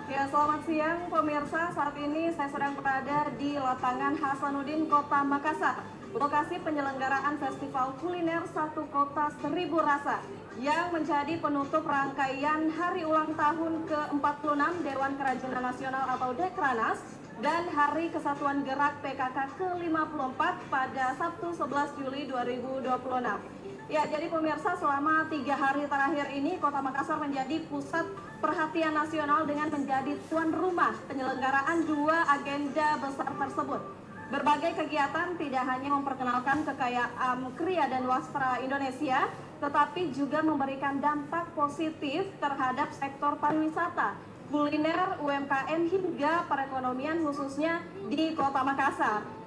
Ya, selamat siang pemirsa. Saat ini saya sedang berada di lapangan Hasanuddin, Kota Makassar. Lokasi penyelenggaraan Festival Kuliner Satu Kota Seribu Rasa yang menjadi penutup rangkaian hari ulang tahun ke-46 Dewan Kerajinan Nasional atau Dekranas dan Hari Kesatuan Gerak PKK ke-54 pada Sabtu 11 Juli 2026. Ya, jadi pemirsa, selama 3 hari terakhir ini Kota Makassar menjadi pusat perhatian nasional dengan menjadi tuan rumah penyelenggaraan dua agenda besar tersebut. Berbagai kegiatan tidak hanya memperkenalkan kekayaan kria dan wastra Indonesia, tetapi juga memberikan dampak positif terhadap sektor pariwisata, kuliner, UMKM hingga perekonomian khususnya di Kota Makassar.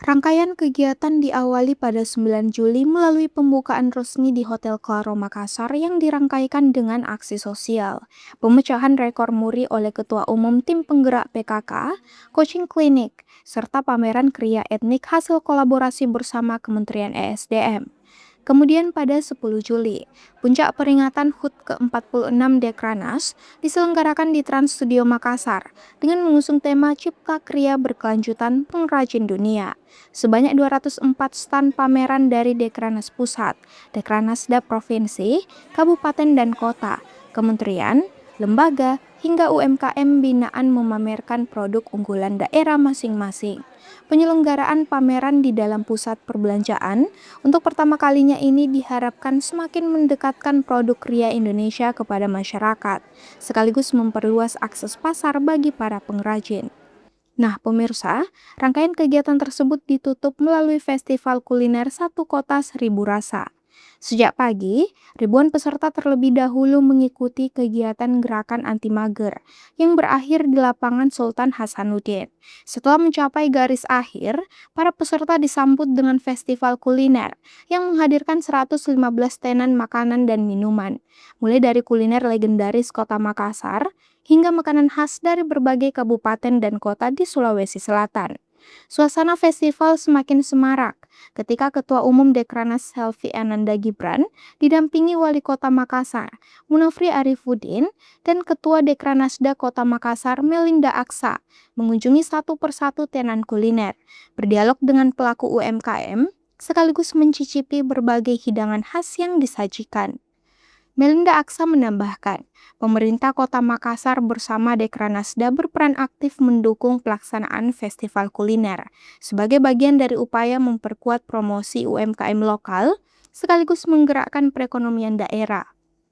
Rangkaian kegiatan diawali pada 9 Juli melalui pembukaan resmi di Hotel Claro Makassar yang dirangkaikan dengan aksi sosial, pemecahan rekor muri oleh Ketua Umum Tim Penggerak PKK, coaching klinik, serta pameran kria etnik hasil kolaborasi bersama Kementerian ESDM. Kemudian pada 10 Juli, puncak peringatan HUT ke-46 Dekranas diselenggarakan di Trans Studio Makassar dengan mengusung tema Cipta Kriya Berkelanjutan Pengrajin Dunia. Sebanyak 204 stan pameran dari Dekranas Pusat, Dekranasda Provinsi, Kabupaten dan Kota, Kementerian, lembaga, hingga UMKM binaan memamerkan produk unggulan daerah masing-masing. Penyelenggaraan pameran di dalam pusat perbelanjaan untuk pertama kalinya ini diharapkan semakin mendekatkan produk kria Indonesia kepada masyarakat, sekaligus memperluas akses pasar bagi para pengrajin. Nah, pemirsa, rangkaian kegiatan tersebut ditutup melalui Festival Kuliner Satu Kota Seribu Rasa. Sejak pagi, ribuan peserta terlebih dahulu mengikuti kegiatan gerakan anti mager yang berakhir di lapangan Sultan Hasanuddin. Setelah mencapai garis akhir, para peserta disambut dengan festival kuliner yang menghadirkan 115 tenan makanan dan minuman, mulai dari kuliner legendaris Kota Makassar hingga makanan khas dari berbagai kabupaten dan kota di Sulawesi Selatan. Suasana festival semakin semarak ketika Ketua Umum Dekranas Helvi Ananda Gibran didampingi Wali Kota Makassar, Munafri Arifuddin, dan Ketua Dekranasda Kota Makassar, Melinda Aksa, mengunjungi satu persatu tenan kuliner, berdialog dengan pelaku UMKM, sekaligus mencicipi berbagai hidangan khas yang disajikan. Melinda Aksa menambahkan, pemerintah Kota Makassar bersama Dekranasda berperan aktif mendukung pelaksanaan festival kuliner sebagai bagian dari upaya memperkuat promosi UMKM lokal sekaligus menggerakkan perekonomian daerah.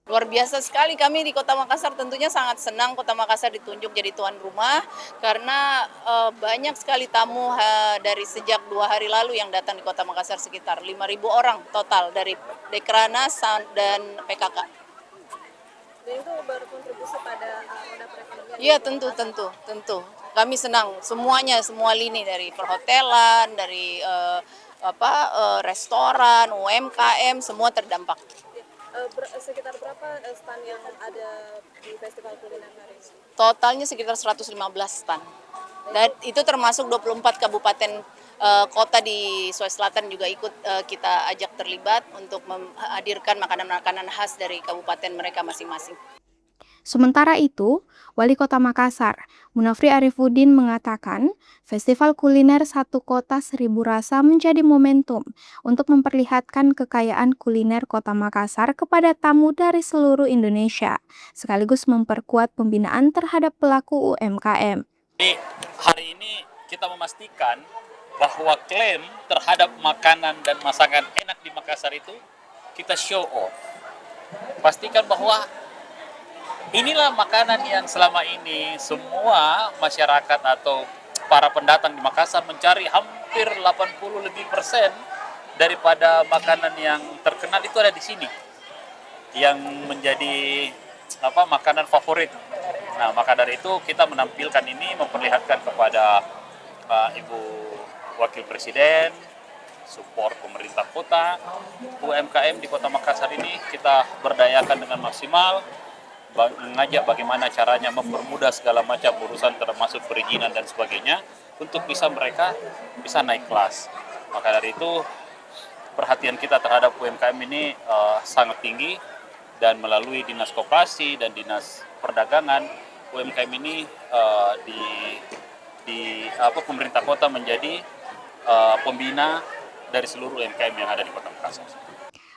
Luar biasa sekali kami di Kota Makassar, tentunya sangat senang Kota Makassar ditunjuk jadi tuan rumah karena banyak sekali tamu dari sejak 2 hari lalu yang datang di Kota Makassar, sekitar 5.000 orang total dari Dekranas dan PKK. Dan itu berkontribusi pada roda perekonomian. Iya, tentu. Kami senang semuanya, semua lini dari perhotelan, dari restoran, UMKM semua terdampak. Sekitar berapa stand yang ada di festival kuliner hari ini? Totalnya sekitar 115 stand. Dan itu termasuk 24 kabupaten kota di Sulawesi Selatan juga ikut kita ajak terlibat untuk menghadirkan makanan-makanan khas dari kabupaten mereka masing-masing. Sementara itu, Wali Kota Makassar, Munafri Arifuddin mengatakan, Festival Kuliner Satu Kota Seribu Rasa menjadi momentum untuk memperlihatkan kekayaan kuliner Kota Makassar kepada tamu dari seluruh Indonesia, sekaligus memperkuat pembinaan terhadap pelaku UMKM. Jadi hari ini kita memastikan bahwa klaim terhadap makanan dan masakan enak di Makassar itu kita show off. Pastikan bahwa inilah makanan yang selama ini semua masyarakat atau para pendatang di Makassar mencari, hampir 80% daripada makanan yang terkenal itu ada di sini. Yang menjadi makanan favorit. Nah, maka dari itu kita menampilkan ini, memperlihatkan kepada Ibu Wakil Presiden, support pemerintah kota, UMKM di Kota Makassar ini kita berdayakan dengan maksimal, mengajak bagaimana caranya mempermudah segala macam urusan termasuk perizinan dan sebagainya untuk mereka bisa naik kelas. Maka dari itu perhatian kita terhadap UMKM ini sangat tinggi, dan melalui Dinas Koperasi dan Dinas Perdagangan UMKM ini pemerintah kota menjadi pembina dari seluruh UMKM yang ada di Kota Makassar.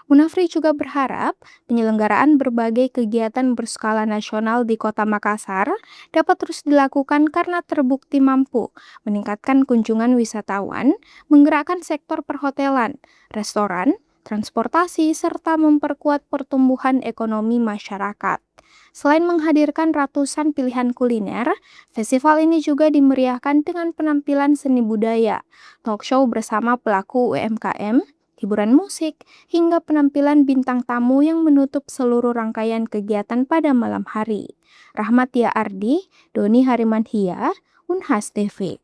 Munafri juga berharap penyelenggaraan berbagai kegiatan berskala nasional di Kota Makassar dapat terus dilakukan karena terbukti mampu meningkatkan kunjungan wisatawan, menggerakkan sektor perhotelan, restoran, transportasi, serta memperkuat pertumbuhan ekonomi masyarakat. Selain menghadirkan ratusan pilihan kuliner, festival ini juga dimeriahkan dengan penampilan seni budaya, talk show bersama pelaku UMKM, hiburan musik, hingga penampilan bintang tamu yang menutup seluruh rangkaian kegiatan pada malam hari. Rahmatia Ardi, Doni Harimanhia, Unhas TV.